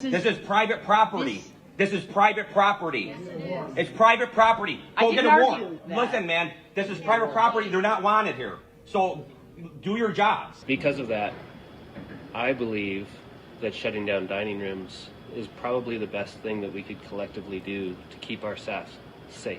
This is private property. This is private property. It's private property. Go get a warrant. Listen, man, this is private property. They're not wanted here. So do your jobs. Because of that, I believe that shutting down dining rooms is probably the best thing that we could collectively do to keep our staff safe.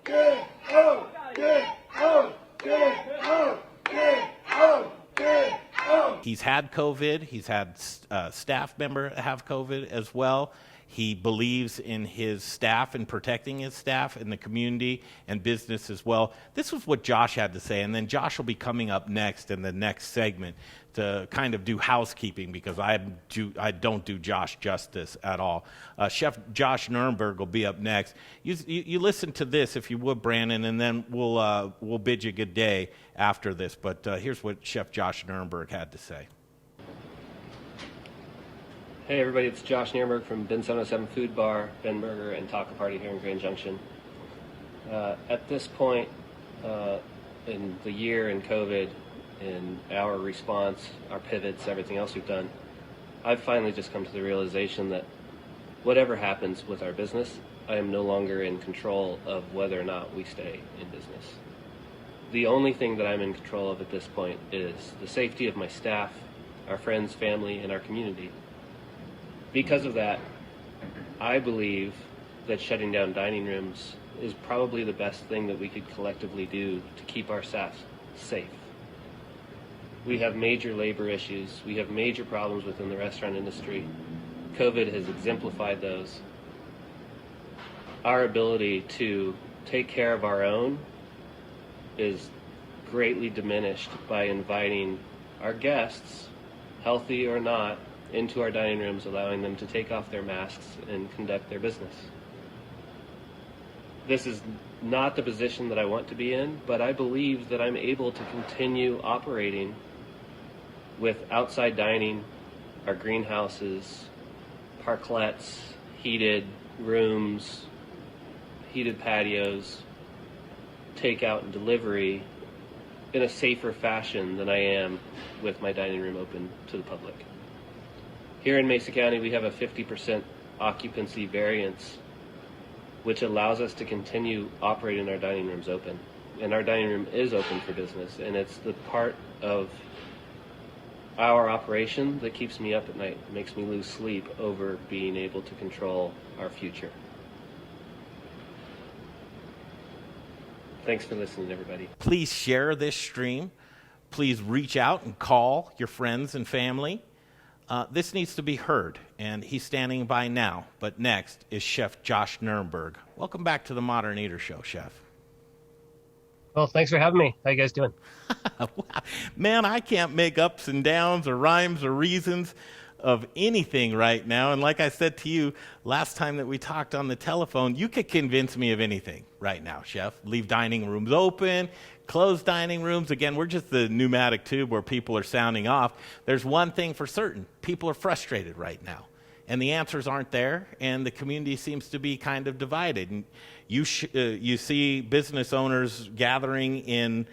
Get out! Get out! Get out! Get out! Get out! He's had COVID. He's had staff member have COVID as well. He believes in his staff and protecting his staff and the community and business as well. This was what Josh had to say, and then Josh will be coming up next in the next segment to kind of do housekeeping because I don't do Josh justice at all. Chef Josh Niernberg will be up next. You listen to this if you would, Brandon, and then we'll bid you good day after this. But here's what Chef Josh Niernberg had to say. Hey everybody, it's Josh Niernberg from Bin 707 Foodbar, Ben Burger, and Taco Party here in Grand Junction. At this point in the year in COVID, in our response, our pivots, everything else we've done, I've finally just come to the realization that whatever happens with our business, I am no longer in control of whether or not we stay in business. The only thing that I'm in control of at this point is the safety of my staff, our friends, family, and our community. Because of that, I believe that shutting down dining rooms is probably the best thing that we could collectively do to keep our staff safe. We have major labor issues. We have major problems within the restaurant industry. COVID has exemplified those. Our ability to take care of our own is greatly diminished by inviting our guests, healthy or not, into our dining rooms, allowing them to take off their masks and conduct their business. This is not the position that I want to be in, but I believe that I'm able to continue operating with outside dining, our greenhouses, parklets, heated rooms, heated patios, takeout and delivery in a safer fashion than I am with my dining room open to the public. Here in Mesa County, we have a 50% occupancy variance, which allows us to continue operating our dining rooms open. And our dining room is open for business, and it's the part of our operation that keeps me up at night, makes me lose sleep over being able to control our future. Thanks for listening, everybody. Please share this stream. Please reach out and call your friends and family. This needs to be heard, and he's standing by now. But next is Chef Josh Niernberg. Welcome back to the Modern Eater Show, Chef. Well, thanks for having me. How you guys doing? Man, I can't make ups and downs or rhymes or reasons of anything right now. And like I said to you last time that we talked on the telephone, you could convince me of anything right now, Chef. Leave dining rooms open, close dining rooms. Again, we're just the pneumatic tube where people are sounding off. There's one thing for certain. People are frustrated right now. And the answers aren't there, and the community seems to be kind of divided. And you see business owners gathering in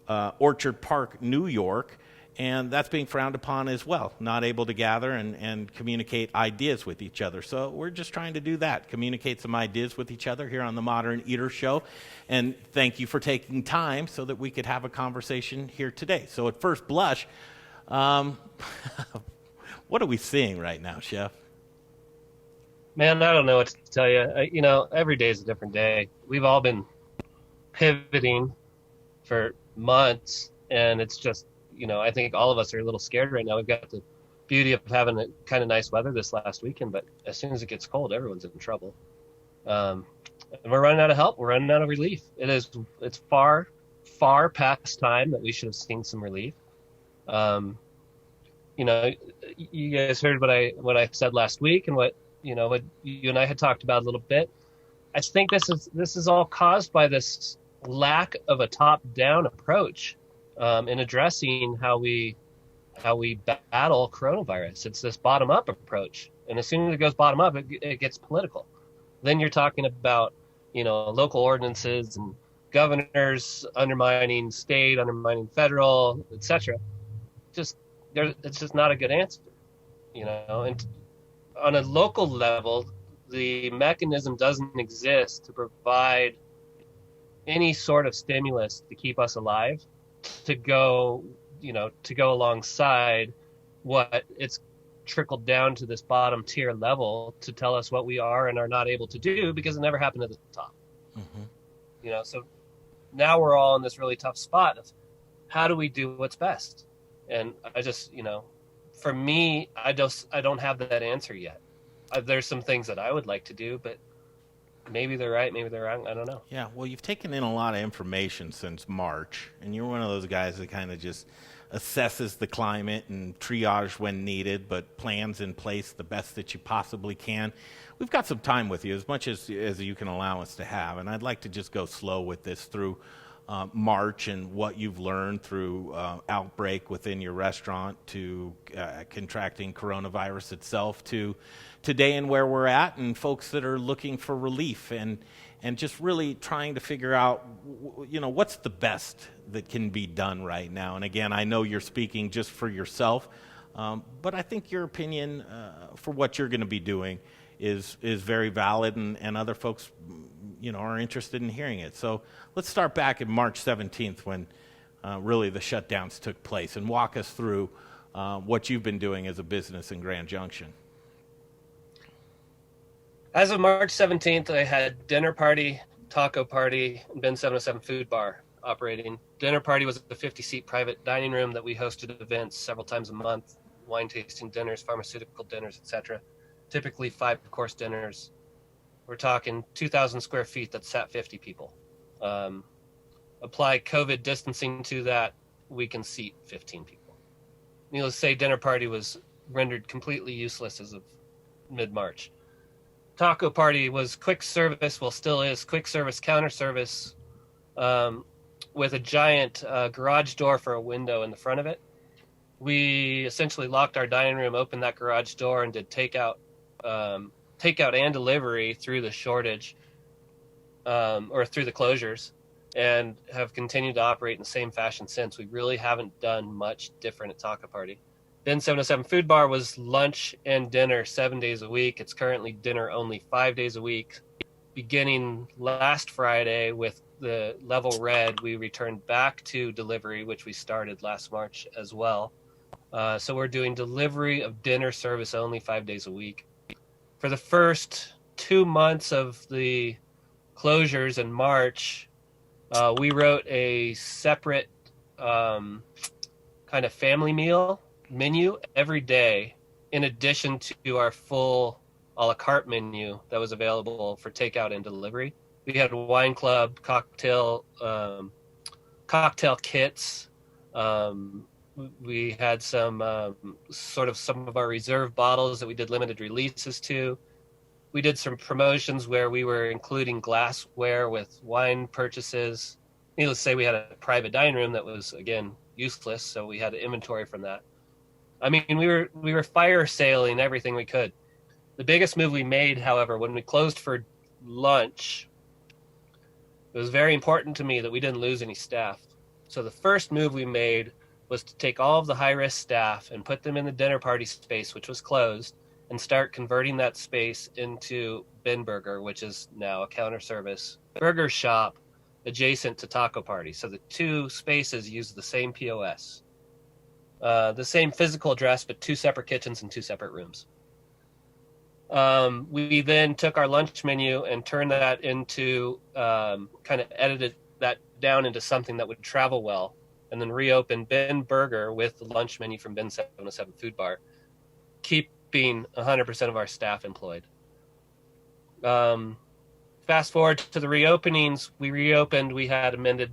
Orchard Park, New York, and that's being frowned upon as well, not able to gather and communicate ideas with each other. So we're just trying to do that, communicate some ideas with each other here on the Modern Eater Show. And thank you for taking time so that we could have a conversation here today. So at first blush, what are we seeing right now, Chef? Man, I don't know what to tell you. Every day is a different day. We've all been pivoting for months, and it's just, I think all of us are a little scared right now. We've got the beauty of having a kind of nice weather this last weekend, but as soon as it gets cold, everyone's in trouble. And we're running out of help. We're running out of relief. It's far, far past time that we should have seen some relief. You guys heard what I said last week and what you and I had talked about a little bit. I think this is all caused by this lack of a top-down approach in addressing how we battle coronavirus. It's this bottom-up approach, and as soon as it goes bottom-up, it gets political. Then you're talking about local ordinances and governors undermining state, undermining federal, etc. It's just not a good answer, And on a local level, the mechanism doesn't exist to provide any sort of stimulus to keep us alive, to go alongside what it's trickled down to this bottom tier level to tell us what we are and are not able to do, because it never happened at the top. So now we're all in this really tough spot of how do we do what's best? And I just, for me, I don't have that answer yet. There's some things that I would like to do, but maybe they're right, maybe they're wrong. I don't know. Yeah, well, you've taken in a lot of information since March, and you're one of those guys that kind of just assesses the climate and triage when needed, but plans in place the best that you possibly can. We've got some time with you, as much as you can allow us to have, and I'd like to just go slow with this through March and what you've learned through outbreak within your restaurant, to contracting coronavirus itself, to today and where we're at, and folks that are looking for relief, and just really trying to figure out, what's the best that can be done right now. And again, I know you're speaking just for yourself, but I think your opinion for what you're going to be doing is very valid, and other folks, are interested in hearing it. So let's start back in March 17th when really the shutdowns took place, and walk us through what you've been doing as a business in Grand Junction. As of March 17th, I had dinner party, taco party, and Ben 707 Foodbar operating. Dinner party was a 50-seat private dining room that we hosted events several times a month, wine tasting dinners, pharmaceutical dinners, etc. Typically 5-course dinners. We're talking 2,000 square feet that sat 50 people. Apply COVID distancing to that, we can seat 15 people. Needless to say, dinner party was rendered completely useless as of mid-March. Taco party was quick service, well, still is, quick service, counter service, with a giant garage door for a window in the front of it. We essentially locked our dining room, opened that garage door, and did takeout and delivery through the shortage, or through the closures, and have continued to operate in the same fashion since. We really haven't done much different at Taco Party. Ben 707 Foodbar was lunch and dinner 7 days a week. It's currently dinner only 5 days a week. Beginning last Friday with the level red, we returned back to delivery, which we started last March as well. So we're doing delivery of dinner service only 5 days a week. For the first 2 months of the closures in March, we wrote a separate kind of family meal menu every day, in addition to our full a la carte menu that was available for takeout and delivery. We had a wine club, cocktail kits. We had some of our reserve bottles that we did limited releases to. We did some promotions where we were including glassware with wine purchases. Needless to say, we had a private dining room that was, again, useless, so we had inventory from that. I mean, we were fire sailing everything we could. The biggest move we made, however, when we closed for lunch, it was very important to me that we didn't lose any staff. So the first move we made was to take all of the high-risk staff and put them in the dinner party space, which was closed, and start converting that space into Ben Burger, which is now a counter service burger shop adjacent to Taco Party. So the two spaces use the same POS. The same physical address, but two separate kitchens and two separate rooms. We then took our lunch menu and turned that into, kind of edited that down into something that would travel well, and then reopened Ben Burger with the lunch menu from Ben 707 Foodbar, keeping 100% of our staff employed. Fast forward to the reopenings, we had amended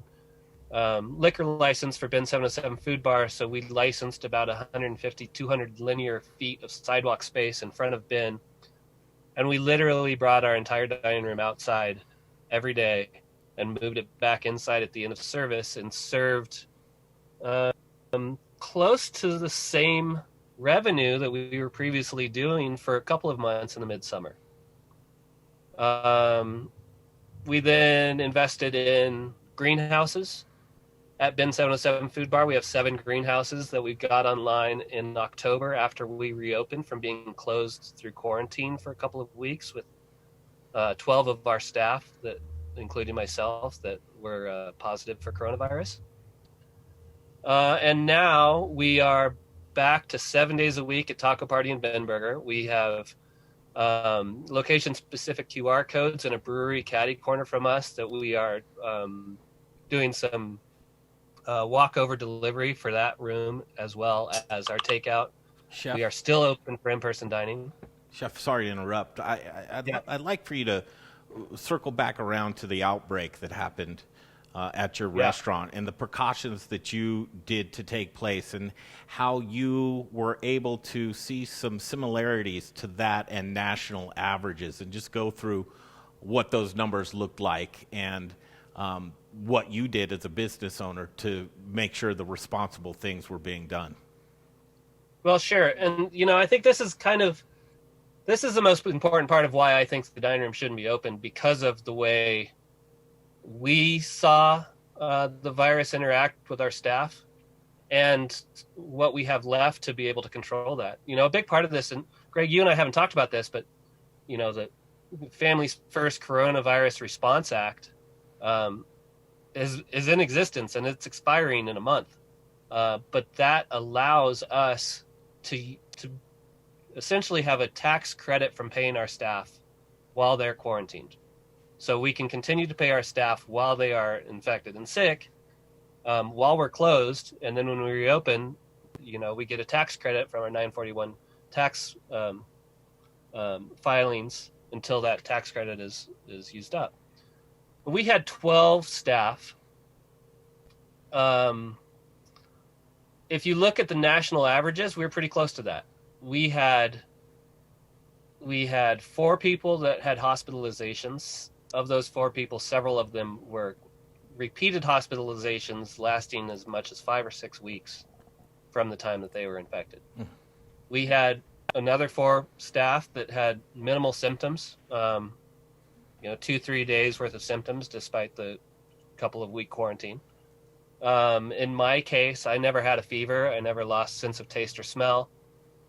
liquor license for Ben 707 Foodbar, so we licensed about 150, 200 linear feet of sidewalk space in front of Ben, and we literally brought our entire dining room outside every day and moved it back inside at the end of service, and served close to the same revenue that we were previously doing for a couple of months in the midsummer. We then invested in greenhouses. at Bin 707 Foodbar, we have 7 greenhouses that we got online in October after we reopened from being closed through quarantine for a couple of weeks, with 12 of our staff, that, including myself, that were positive for coronavirus. And now we are back to 7 days a week at Taco Party in Benberger. We have location-specific QR codes and a brewery caddy corner from us that we are doing some walkover delivery for that room, as well as our takeout. Chef, We are still open for in-person dining. Chef, sorry to interrupt. I'd like for you to circle back around to the outbreak that happened at your restaurant and the precautions that you did to take place, and how you were able to see some similarities to that and national averages, and just go through what those numbers looked like, and what you did as a business owner to make sure the responsible things were being done. Well, sure. And, I think this is the most important part of why I think the dining room shouldn't be open, because of the way we saw the virus interact with our staff and what we have left to be able to control that. A big part of this, and Greg, you and I haven't talked about this, but, the Families First Coronavirus Response Act is in existence, and it's expiring in a month. But that allows us to essentially have a tax credit from paying our staff while they're quarantined. So we can continue to pay our staff while they are infected and sick, while we're closed. And then when we reopen, we get a tax credit from our 941 tax filings until that tax credit is used up. We had 12 staff. If you look at the national averages, we were pretty close to that. We had 4 people that had hospitalizations. Of those 4 people, several of them were repeated hospitalizations lasting as much as 5 or 6 weeks from the time that they were infected. We had another 4 staff that had minimal symptoms, 2-3 days worth of symptoms despite the couple of week quarantine. In my case, I never had a fever. I never lost sense of taste or smell.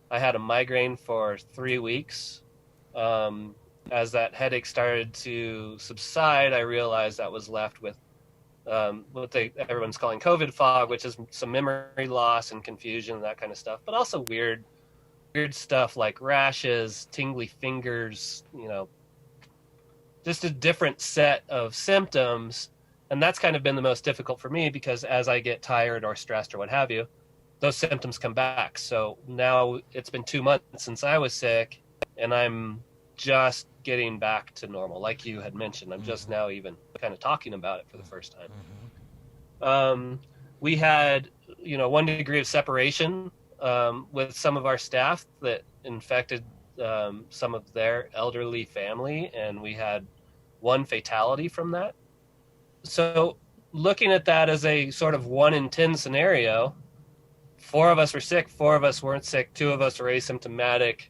I had a migraine for 3 weeks. As that headache started to subside, I realized I was left with what everyone's calling COVID fog, which is some memory loss and confusion and that kind of stuff, but also weird stuff like rashes, tingly fingers, just a different set of symptoms. And that's kind of been the most difficult for me, because as I get tired or stressed or what have you, those symptoms come back. So now it's been 2 months since I was sick, and I'm just getting back to normal. Like you had mentioned, I'm just now even kind of talking about it for the first time. We had, 1 degree of separation with some of our staff that infected some of their elderly family, and we had 1 fatality from that. So looking at that as a sort of 1 in 10 scenario, 4 of us were sick, 4 of us weren't sick, 2 of us were asymptomatic.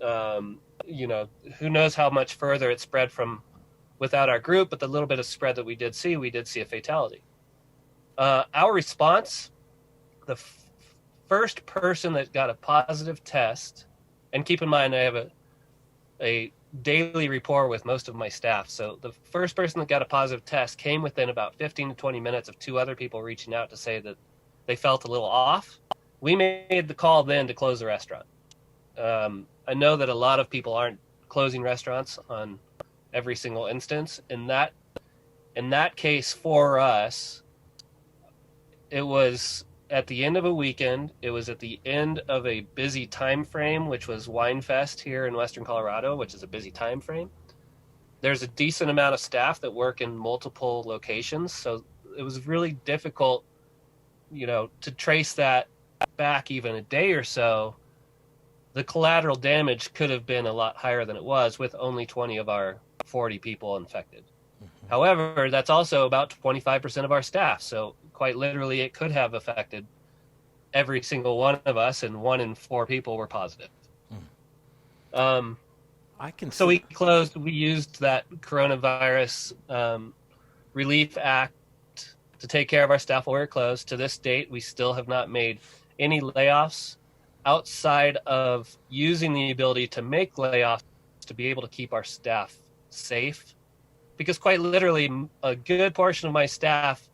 Who knows how much further it spread from without our group, but the little bit of spread that we did see a fatality. Our response, the first person that got a positive test, and keep in mind I have a daily rapport with most of my staff, so the first person that got a positive test came within about 15 to 20 minutes of 2 other people reaching out to say that they felt a little off. We made the call then to close the restaurant. I know that a lot of people aren't closing restaurants on every single instance. In that case, for us, it was at the end of a weekend. It was at the end of a busy time frame, which was Wine Fest here in Western Colorado, which is a busy time frame. There's a decent amount of staff that work in multiple locations, so it was really difficult, to trace that back even a day or so. The collateral damage could have been a lot higher than it was, with only 20 of our 40 people infected. However, that's also about 25% of our staff. So quite literally, it could have affected every single one of us, and 1 in 4 people were positive. So we closed. We used that coronavirus relief act to take care of our staff while we're closed. To this date, we still have not made any layoffs outside of using the ability to make layoffs to be able to keep our staff safe. Because quite literally, a good portion of my staff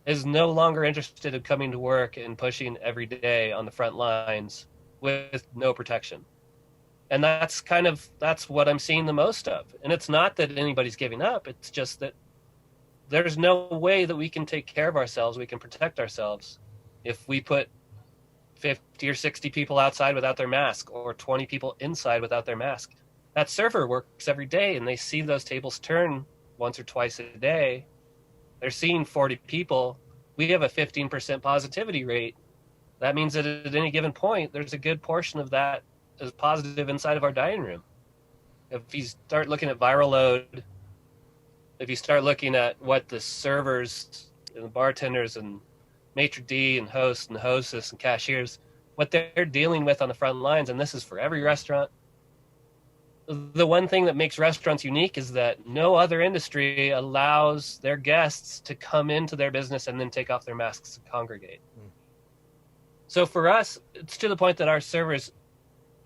is no longer interested in coming to work and pushing every day on the front lines with no protection. And that's what I'm seeing the most of. And it's not that anybody's giving up. It's just that there's no way that we can take care of ourselves, we can protect ourselves, if we put 50 or 60 people outside without their mask, or 20 people inside without their mask. That server works every day, and they see those tables turn once or twice a day. They're seeing 40 people. We have a 15% positivity rate. That means that at any given point, there's a good portion of that is positive inside of our dining room. If you start looking at viral load, if you start looking at what the servers and the bartenders and maitre d' and hosts and hostess and cashiers, what they're dealing with on the front lines, and this is for every restaurant, the one thing that makes restaurants unique is that no other industry allows their guests to come into their business and then take off their masks and congregate. So for us, it's to the point that our servers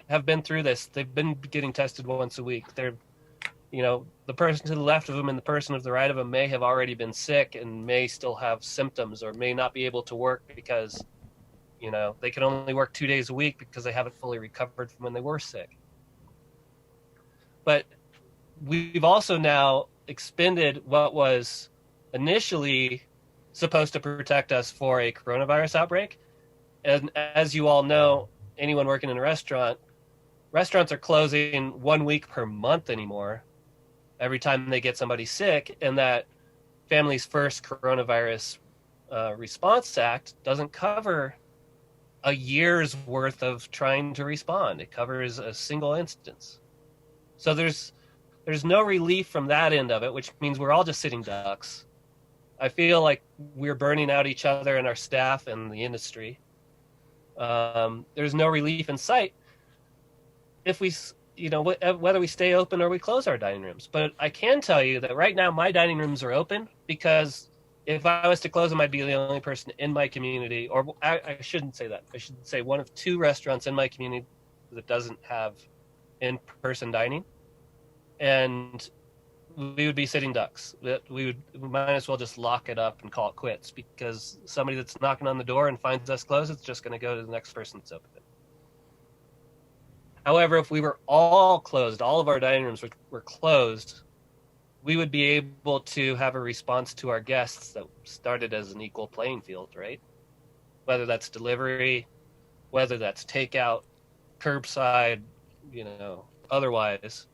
have been through this. They've been getting tested once a week. They're, the person to the left of them and the person to the right of them may have already been sick and may still have symptoms, or may not be able to work because, they can only work 2 days a week because they haven't fully recovered from when they were sick. But we've also now expended what was initially supposed to protect us for a coronavirus outbreak. And as you all know, anyone working in a restaurant, restaurants are closing 1 week per month anymore every time they get somebody sick. And that Families First Coronavirus Response Act doesn't cover a year's worth of trying to respond. It covers a single instance. So there's no relief from that end of it, which means we're all just sitting ducks. I feel like we're burning out each other and our staff and the industry. There's no relief in sight if we, whether we stay open or we close our dining rooms. But I can tell you that right now my dining rooms are open, because if I was to close them, I'd be the only person in my community, or I shouldn't say that. I should say one of two restaurants in my community that doesn't have in-person dining, and we would be sitting ducks. We might as well just lock it up and call it quits, because somebody that's knocking on the door and finds us closed, it's just going to go to the next person that's open. However, if we were all closed, all of our dining rooms were closed, we would be able to have a response to our guests that started as an equal playing field, right? Whether that's delivery, whether that's takeout, curbside, otherwise.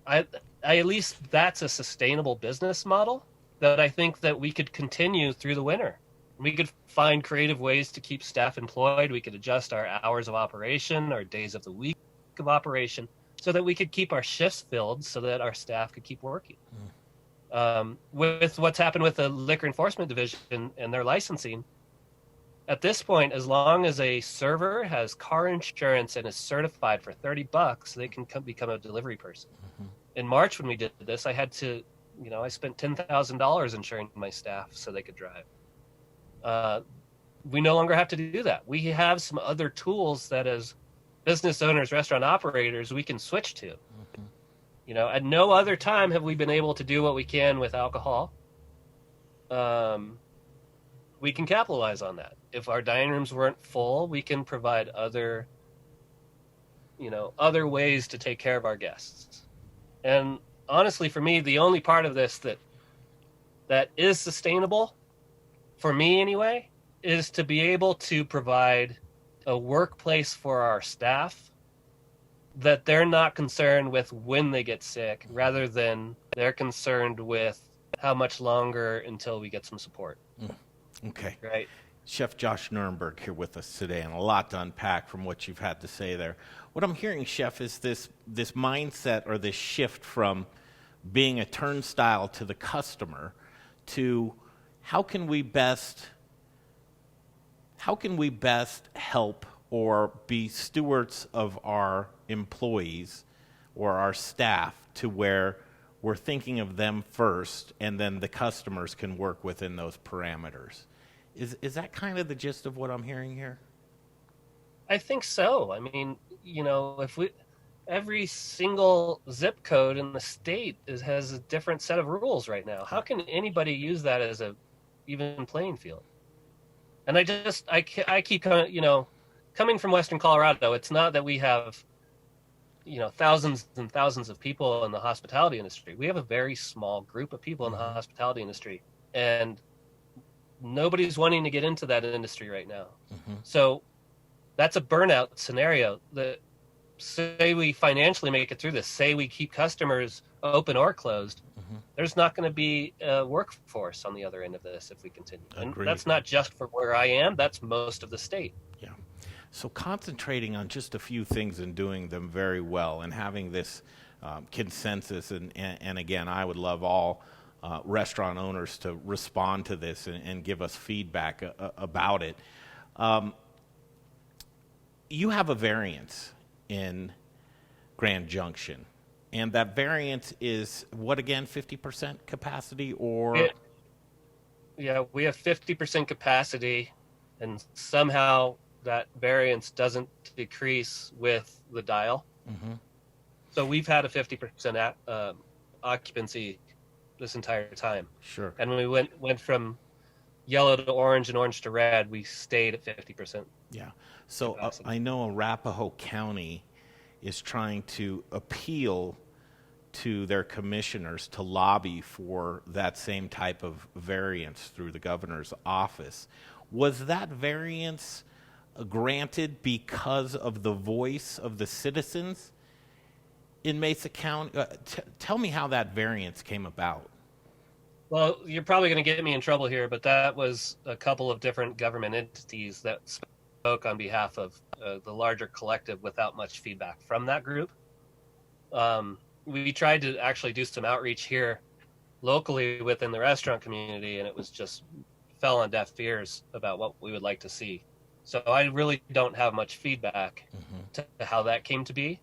I at least that's a sustainable business model that I think that we could continue through the winter. We could find creative ways to keep staff employed. We could adjust our hours of operation, our days of the week of operation, so that we could keep our shifts filled so that our staff could keep working. With what's happened with the Liquor Enforcement Division and their licensing, at this point, as long as a server has car insurance and is certified for $30, they can become a delivery person. Mm-hmm. In March, when we did this, I had to, I spent $10,000 insuring my staff so they could drive. We no longer have to do that. We have some other tools that, as business owners, restaurant operators, we can switch to. Mm-hmm. At no other time have we been able to do what we can with alcohol. We can capitalize on that. If our dining rooms weren't full, we can provide other ways to take care of our guests. And honestly, for me, the only part of this that is sustainable, for me anyway, is to be able to provide a workplace for our staff that they're not concerned with when they get sick, rather than they're concerned with how much longer until we get some support. Okay. Right. Chef Josh Niernberg here with us today, and a lot to unpack from what you've had to say there. What I'm hearing, Chef, is this mindset, or this shift from being a turnstile to the customer to how can we best help or be stewards of our employees or our staff to where we're thinking of them first, and then the customers can work within those parameters. Is that kind of the gist of what I'm hearing here? I think so. I mean, if every single zip code in the state has a different set of rules right now. How can anybody use that as a even playing field? And I keep coming from Western Colorado. It's not that we have, thousands and thousands of people in the hospitality industry. We have a very small group of people in the hospitality industry, and nobody's wanting to get into that industry right now. So that's a burnout scenario. That say we financially make it through this, say we keep customers open or closed, there's not going to be a workforce on the other end of this if we continue. And that's not just for where I am, that's most of the state. Yeah. So concentrating on just a few things and doing them very well and having this consensus, and again, I would love all restaurant owners to respond to this and give us feedback about it. You have a variance in Grand Junction, and that variance is what again, 50% capacity or? Yeah, we have 50% capacity, and somehow that variance doesn't decrease with the dial. So we've had a 50% occupancy this entire time. Sure. And when we went from yellow to orange and orange to red, we stayed at 50%. Yeah. So I know Arapahoe County is trying to appeal to their commissioners to lobby for that same type of variance through the governor's office. Was that variance granted because of the voice of the citizens in Mesa County? Tell me how that variance came about. Well, you're probably going to get me in trouble here, but that was a couple of different government entities that spoke on behalf of the larger collective without much feedback from that group. We tried to actually do some outreach here locally within the restaurant community, and it was just fell on deaf ears about what we would like to see. So I really don't have much feedback to how that came to be.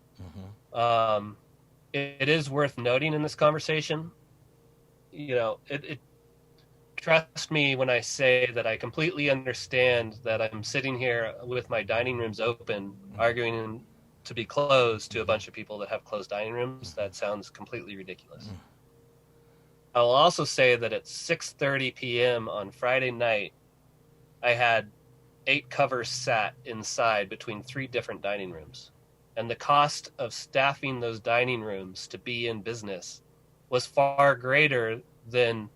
It is worth noting in this conversation, trust me when I say that I completely understand that I'm sitting here with my dining rooms open, arguing to be closed to a bunch of people that have closed dining rooms. That sounds completely ridiculous. I'll also say that at 6:30 p.m. on Friday night, I had 8 covers sat inside between 3 different dining rooms. And the cost of staffing those dining rooms to be in business was far greater than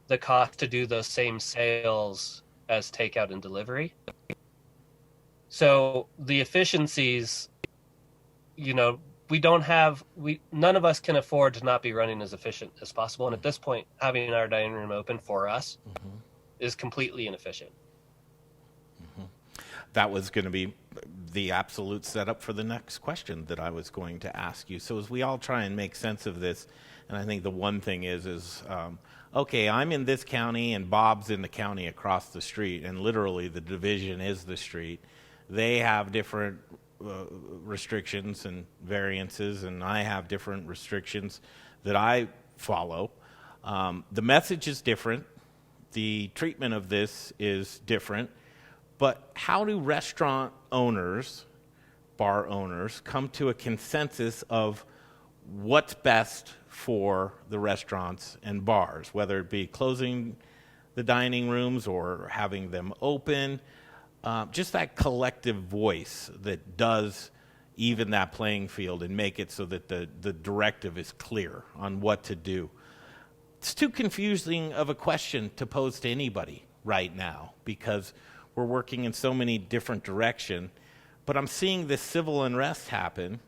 the cost to do those same sales as takeout and delivery. So the efficiencies, none of us can afford to not be running as efficient as possible. And at this point, having our dining room open for us is completely inefficient. That was going to be the absolute setup for the next question that I was going to ask you. So as we all try and make sense of this, and I think the one thing is okay, I'm in this county and Bob's in the county across the street, and literally the division is the street. They have different restrictions and variances, and I have different restrictions that I follow. The message is different. The treatment of this is different. But how do restaurant owners, bar owners, come to a consensus of what's best for the restaurants and bars, whether it be closing the dining rooms or having them open? Just that collective voice that does even that playing field and make it so that the directive is clear on what to do. It's too confusing of a question to pose to anybody right now because we're working in so many different directions. But I'm seeing this civil unrest happen,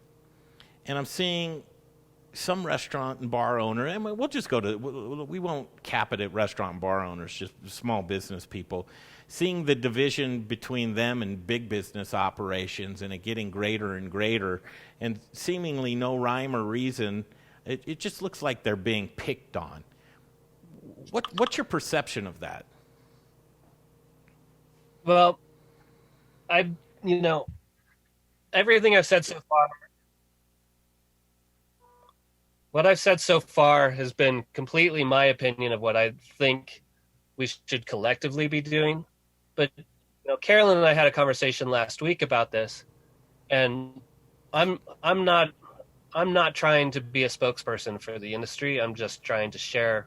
and I'm seeing some restaurant and bar owner, and we'll just go to, we won't cap it at restaurant and bar owners, just small business people, seeing the division between them and big business operations and it getting greater and greater, and seemingly no rhyme or reason. It just looks like they're being picked on. What's your perception of that? Well, everything I've said so far. what I've said so far has been completely my opinion of what I think we should collectively be doing. But Carolyn and I had a conversation last week about this, and I'm not trying to be a spokesperson for the industry. I'm just trying to share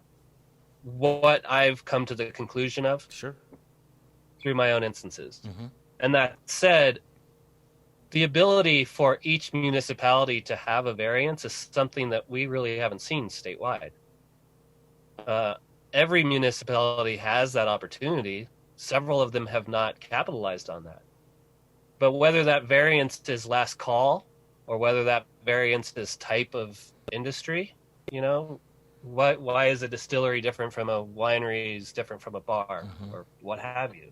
what I've come to the conclusion of through my own instances. Mm-hmm. And that said, the ability for each municipality to have a variance is something that we really haven't seen statewide. Every municipality has that opportunity. Several of them have not capitalized on that. But whether that variance is last call or whether that variance is type of industry, why is a distillery different from a winery is different from a bar or what have you?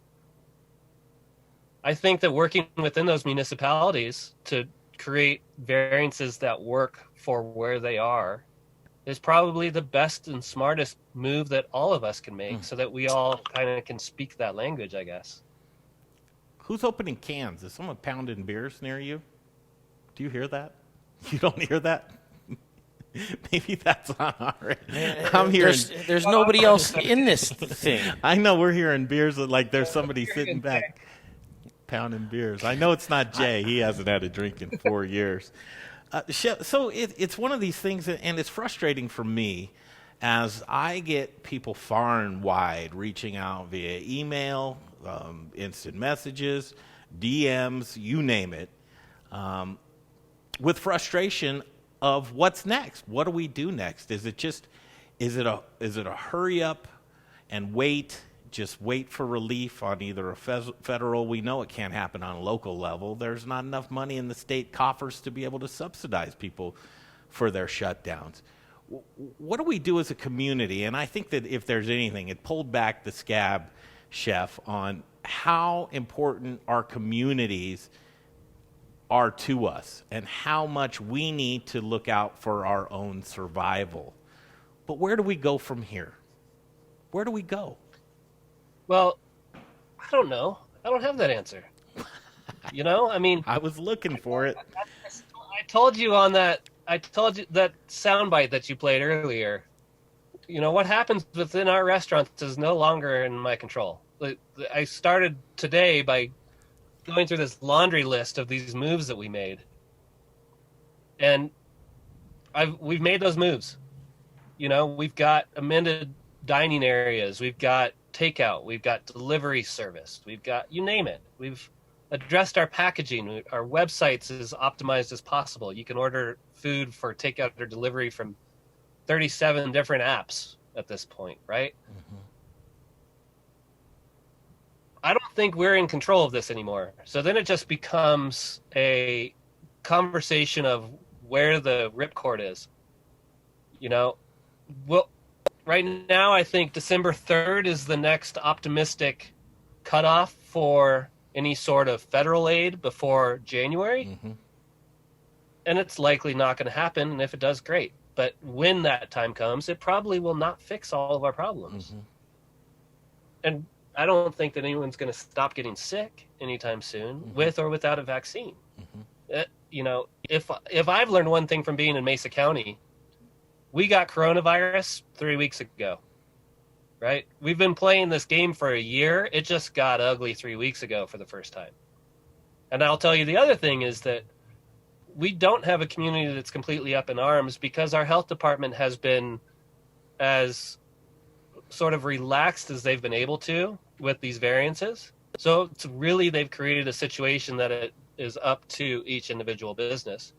I think that working within those municipalities to create variances that work for where they are is probably the best and smartest move that all of us can make so that we all kind of can speak that language, I guess. Who's opening cans? Is someone pounding beers near you? Do you hear that? You don't hear that? Maybe that's on our end. I'm hearing. There's nobody else in this thing. I know we're hearing beers like there's somebody sitting back pounding beers. I know it's not Jay. He hasn't had a drink in 4 years. So it's one of these things, and it's frustrating for me as I get people far and wide reaching out via email, instant messages, DMs, you name it, with frustration of what's next. What do we do next? Is it a hurry up and wait? Just wait for relief on either a federal. We know it can't happen on a local level. There's not enough money in the state coffers to be able to subsidize people for their shutdowns. What do we do as a community? And I think that if there's anything, it pulled back the scab, Chef, on how important our communities are to us and how much we need to look out for our own survival. But where do we go from here? Where do we go? Well, I don't know. I don't have that answer. I was looking for it. I told you that soundbite that you played earlier. What happens within our restaurants is no longer in my control. I started today by going through this laundry list of these moves that we made. And we've made those moves. We've got amended dining areas. We've got takeout. We've got delivery service. We've got, you name it. We've addressed our packaging. Our websites is optimized as possible. You can order food for takeout or delivery from 37 different apps at this point, right? Mm-hmm. I don't think we're in control of this anymore. So then it just becomes a conversation of where the ripcord is. Right now, I think December 3rd is the next optimistic cutoff for any sort of federal aid before January. Mm-hmm. And it's likely not going to happen. And if it does, great. But when that time comes, it probably will not fix all of our problems. Mm-hmm. And I don't think that anyone's going to stop getting sick anytime soon, with or without a vaccine. Mm-hmm. If I've learned one thing from being in Mesa County, we got coronavirus 3 weeks ago, right? We've been playing this game for a year. It just got ugly 3 weeks ago for the first time. And I'll tell you the other thing is that we don't have a community that's completely up in arms because our health department has been as sort of relaxed as they've been able to with these variances. So it's really, they've created a situation that it is up to each individual business.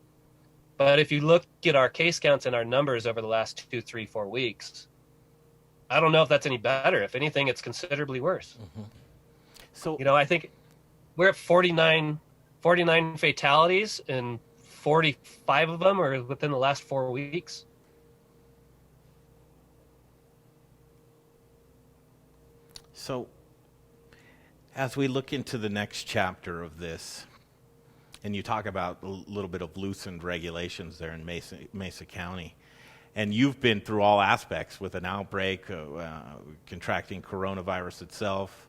But if you look at our case counts and our numbers over the last 2, 3, 4 weeks, I don't know if that's any better. If anything, it's considerably worse. Mm-hmm. So, I think we're at 49 fatalities, and 45 of them are within the last 4 weeks. So, as we look into the next chapter of this, and you talk about a little bit of loosened regulations there in Mesa County, and you've been through all aspects with an outbreak, contracting coronavirus itself,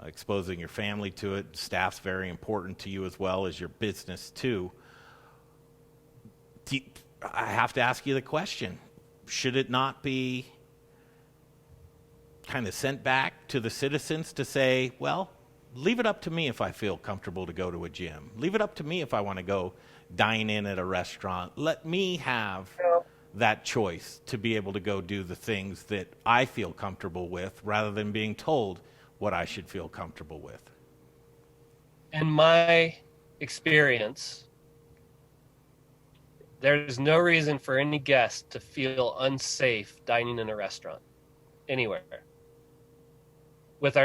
exposing your family to it. Staff's very important to you as well as your business too. I have to ask you the question, should it not be kind of sent back to the citizens to say, well, leave it up to me if I feel comfortable to go to a gym. Leave it up to me if I want to go dine in at a restaurant. Let me have that choice to be able to go do the things that I feel comfortable with rather than being told what I should feel comfortable with. In my experience, there's no reason for any guest to feel unsafe dining in a restaurant anywhere. With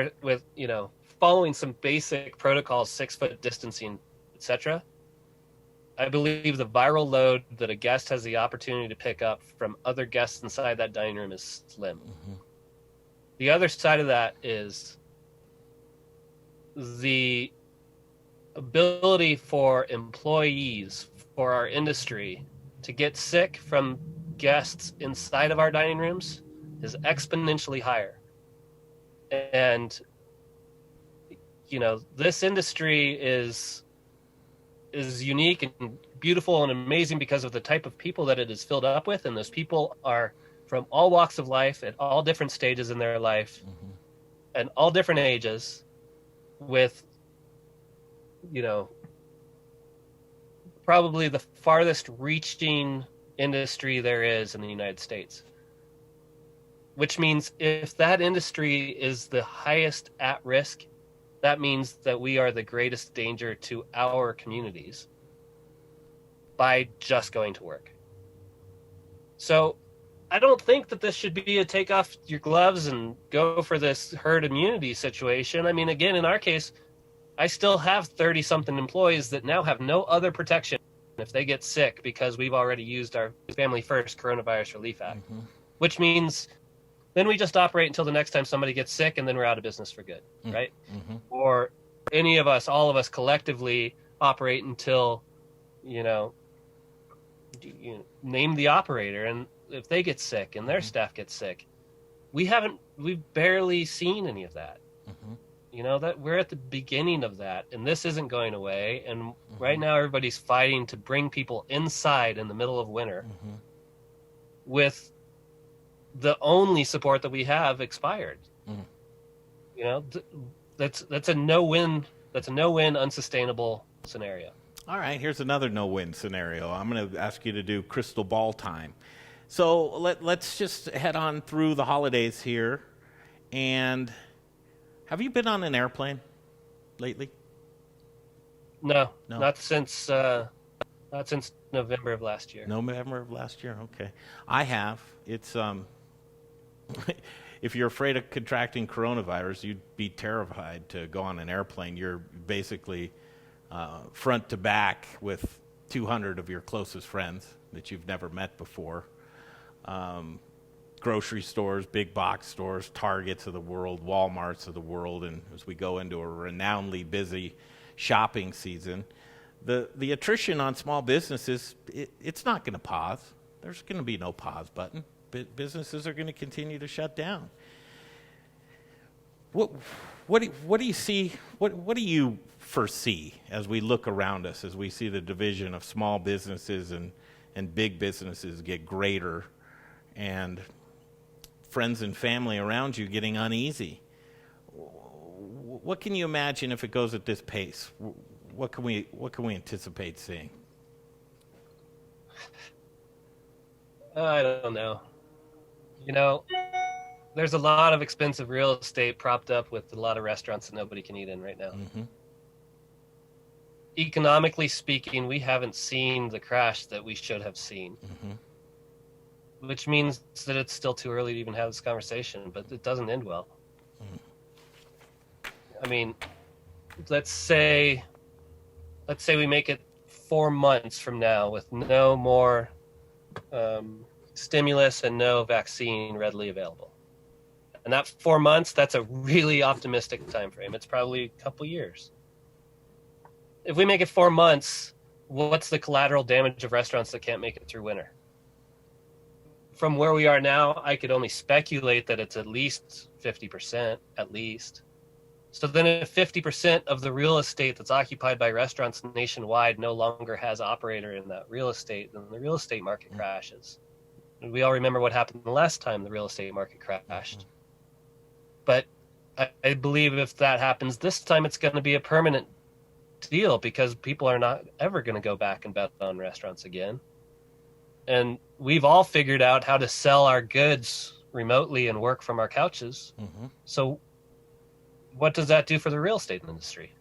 following some basic protocols, 6-foot distancing, etc., I believe the viral load that a guest has the opportunity to pick up from other guests inside that dining room is slim. Mm-hmm. The other side of that is the ability for employees, for our industry, to get sick from guests inside of our dining rooms is exponentially higher. And, this industry is unique and beautiful and amazing because of the type of people that it is filled up with. And those people are from all walks of life at all different stages in their life, mm-hmm. and all different ages, with, probably the farthest reaching industry there is in the United States. Which means if that industry is the highest at risk, that means that we are the greatest danger to our communities by just going to work. So I don't think that this should be a take off your gloves and go for this herd immunity situation. I mean, again, in our case, I still have 30-something employees that now have no other protection if they get sick because we've already used our Family First Coronavirus Relief Act, mm-hmm. which means then we just operate until the next time somebody gets sick, and then we're out of business for good, mm-hmm. right? Mm-hmm. Or any of us, all of us collectively operate until, you name the operator, and if they get sick and their mm-hmm. staff gets sick, we've barely seen any of that. Mm-hmm. That we're at the beginning of that, and this isn't going away. And mm-hmm. right now everybody's fighting to bring people inside in the middle of winter, mm-hmm. with the only support that we have expired. Mm. That's a no-win. That's a no-win, unsustainable scenario. All right, here's another no-win scenario. I'm going to ask you to do crystal ball time. So let's just head on through the holidays here. And have you been on an airplane lately? No. Not since November of last year. November of last year, okay. I have. It's if you're afraid of contracting coronavirus, you'd be terrified to go on an airplane. You're basically front to back with 200 of your closest friends that you've never met before. Grocery stores, big box stores, Targets of the world, Walmarts of the world, and as we go into a renownedly busy shopping season, the attrition on small businesses, it's not going to pause. There's going to be no pause button. Businesses are going to continue to shut down. What do you see? What do you foresee as we look around us, as we see the division of small businesses and big businesses get greater, and friends and family around you getting uneasy? What can you imagine if it goes at this pace? What can we anticipate seeing? I don't know. There's a lot of expensive real estate propped up with a lot of restaurants that nobody can eat in right now. Mm-hmm. Economically speaking, we haven't seen the crash that we should have seen. Mm-hmm. Which means that it's still too early to even have this conversation, but it doesn't end well. Mm-hmm. I mean, let's say we make it 4 months from now with no more stimulus and no vaccine readily available. And that 4 months, that's a really optimistic time frame. It's probably a couple years. If we make it 4 months, what's the collateral damage of restaurants that can't make it through winter? From where we are now, I could only speculate that it's at least 50%, at least. So then if 50% of the real estate that's occupied by restaurants nationwide no longer has operator in that real estate, then the real estate market crashes. We all remember what happened the last time the real estate market crashed. But I believe if that happens this time, it's going to be a permanent deal because people are not ever going to go back and bet on restaurants again. And we've all figured out how to sell our goods remotely and work from our couches. So what does that do for the real estate industry?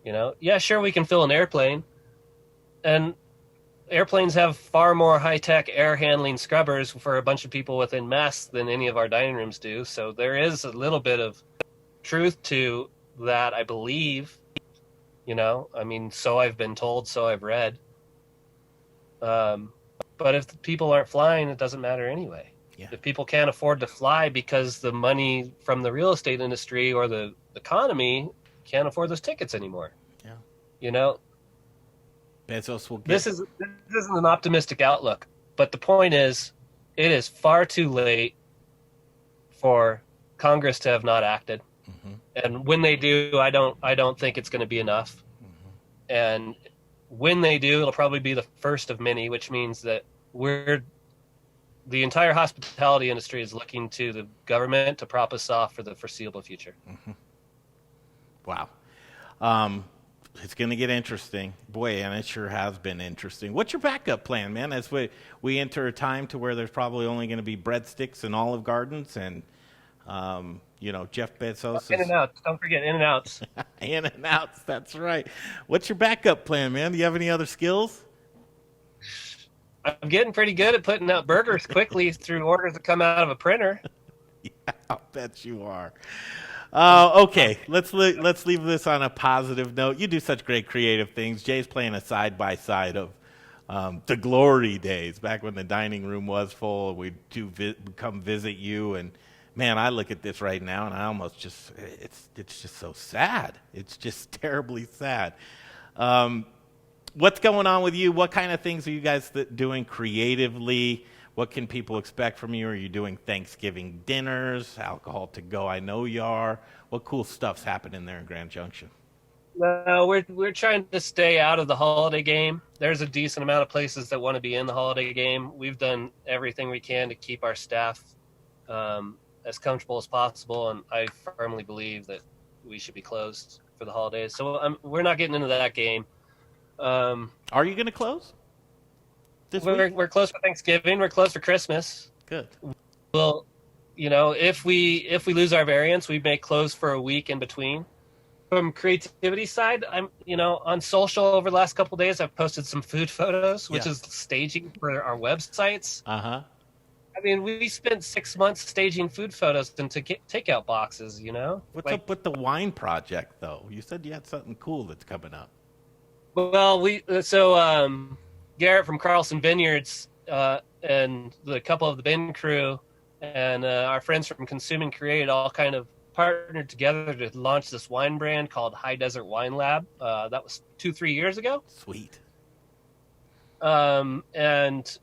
Yeah, sure, we can fill an airplane, and airplanes have far more high-tech air handling scrubbers for a bunch of people within masks than any of our dining rooms do. So there is a little bit of truth to that, I believe. I mean, so I've been told, so I've read. But if the people aren't flying, it doesn't matter anyway. Yeah. If people can't afford to fly because the money from the real estate industry or the economy can't afford those tickets anymore. Yeah. Bezos will get... This isn't an optimistic outlook, but the point is, it is far too late for Congress to have not acted. And when they do, I don't think it's going to be enough. And when they do, it'll probably be the first of many, which means that the entire hospitality industry is looking to the government to prop us off for the foreseeable future. Wow. It's going to get interesting. Boy, and it sure has been interesting. What's your backup plan, man, as we enter a time to where there's probably only going to be breadsticks and Olive Gardens and, Jeff Bezos. In-N-Outs. Don't forget In-N-Outs. In-N-Outs, that's right. What's your backup plan, man? Do you have any other skills? I'm getting pretty good at putting out burgers quickly through orders that come out of a printer. Yeah, I'll bet you are. Okay, let's leave this on a positive note. You do such great creative things. Jay's playing a side-by-side of the glory days, back when the dining room was full. We'd come visit you, and man, I look at this right now, and I almost it's just so sad. It's just terribly sad. What's going on with you? What kind of things are you guys doing creatively? What can people expect from you? Are you doing Thanksgiving dinners, alcohol to go? I know you are. What cool stuff's happening there in Grand Junction? No, we're trying to stay out of the holiday game. There's a decent amount of places that want to be in the holiday game. We've done everything we can to keep our staff as comfortable as possible, and I firmly believe that we should be closed for the holidays. So we're not getting into that game. Are you going to close? We're closed for Thanksgiving. We're closed for Christmas. Good. Well, if we lose our variance, we may close for a week in between. From creativity side, I'm on social over the last couple of days. I've posted some food photos, which is staging for our websites. I mean, we spent 6 months staging food photos into takeout boxes. What's up with the wine project, though? You said you had something cool that's coming up. Well, Garrett from Carlson Vineyards and the couple of the bin crew and our friends from Consume and Create all kind of partnered together to launch this wine brand called High Desert Wine Lab. That was 2-3 years ago. Sweet. And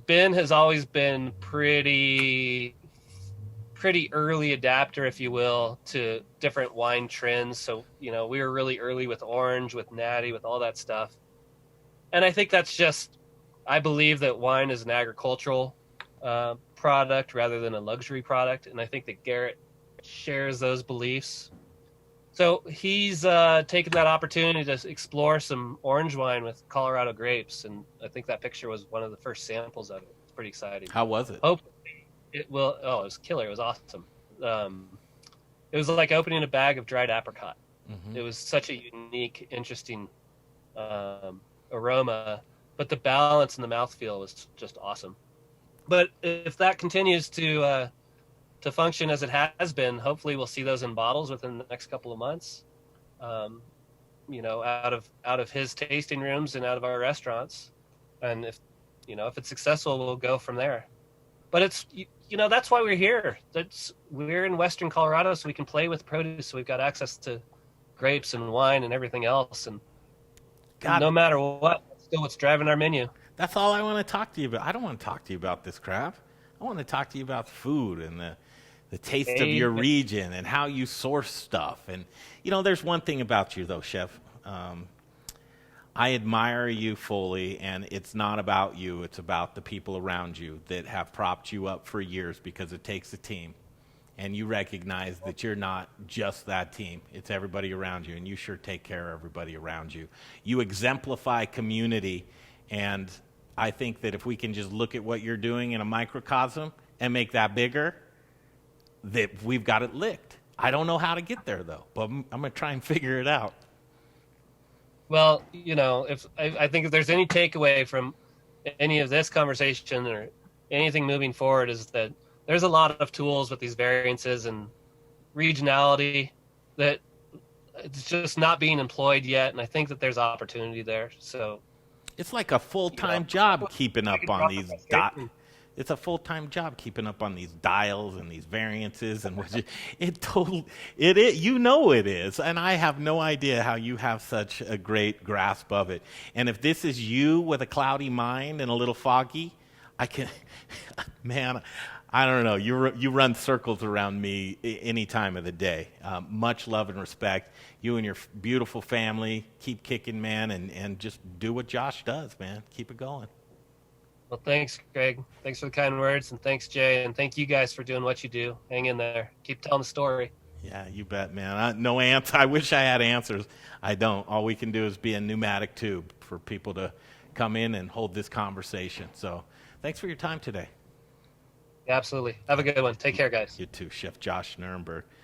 Ben has always been pretty early adapter, if you will, to different wine trends. So, we were really early with orange, with natty, with all that stuff. And I think I believe that wine is an agricultural product rather than a luxury product. And I think that Garrett shares those beliefs. So he's taken that opportunity to explore some orange wine with Colorado grapes. And I think that picture was one of the first samples of it. It's pretty exciting. How was it? It was killer. It was awesome. It was like opening a bag of dried apricot. It was such a unique, interesting aroma, but the balance and the mouthfeel was just awesome. But if that continues to function as it has been, hopefully we'll see those in bottles within the next couple of months. Out of his tasting rooms and out of our restaurants, and if it's successful, we'll go from there. But it's that's why we're here. We're in Western Colorado, so we can play with produce. So we've got access to grapes and wine and everything else, and no matter what, that's still what's driving our menu. That's all I want to talk to you about. I don't want to talk to you about this crap. I want to talk to you about food and the taste of your region and how you source stuff. And, there's one thing about you, though, Chef. I admire you fully, and it's not about you. It's about the people around you that have propped you up for years, because it takes a team. And you recognize that you're not just that team. It's everybody around you, and you sure take care of everybody around you. You exemplify community, and I think that if we can just look at what you're doing in a microcosm and make that bigger, that we've got it licked. I don't know how to get there, though, but I'm going to try and figure it out. Well, if I think if there's any takeaway from any of this conversation or anything moving forward, is that there's a lot of tools with these variances and regionality that it's just not being employed yet, and I think that there's opportunity there. So it's like a full-time job keeping up on these It's a full-time job keeping up on these dials and these variances, and it is. It is, and I have no idea how you have such a great grasp of it. And if this is you with a cloudy mind and a little foggy, man, I don't know. You run circles around me any time of the day. Much love and respect. You and your beautiful family, keep kicking, man, and just do what Josh does, man. Keep it going. Well, thanks, Greg. Thanks for the kind words, and thanks, Jay, and thank you guys for doing what you do. Hang in there. Keep telling the story. Yeah, you bet, man. No answer. I wish I had answers. I don't. All we can do is be a pneumatic tube for people to come in and hold this conversation. So thanks for your time today. Yeah, absolutely. Have a good one. Take care, guys. You too, Chef Josh Niernberg.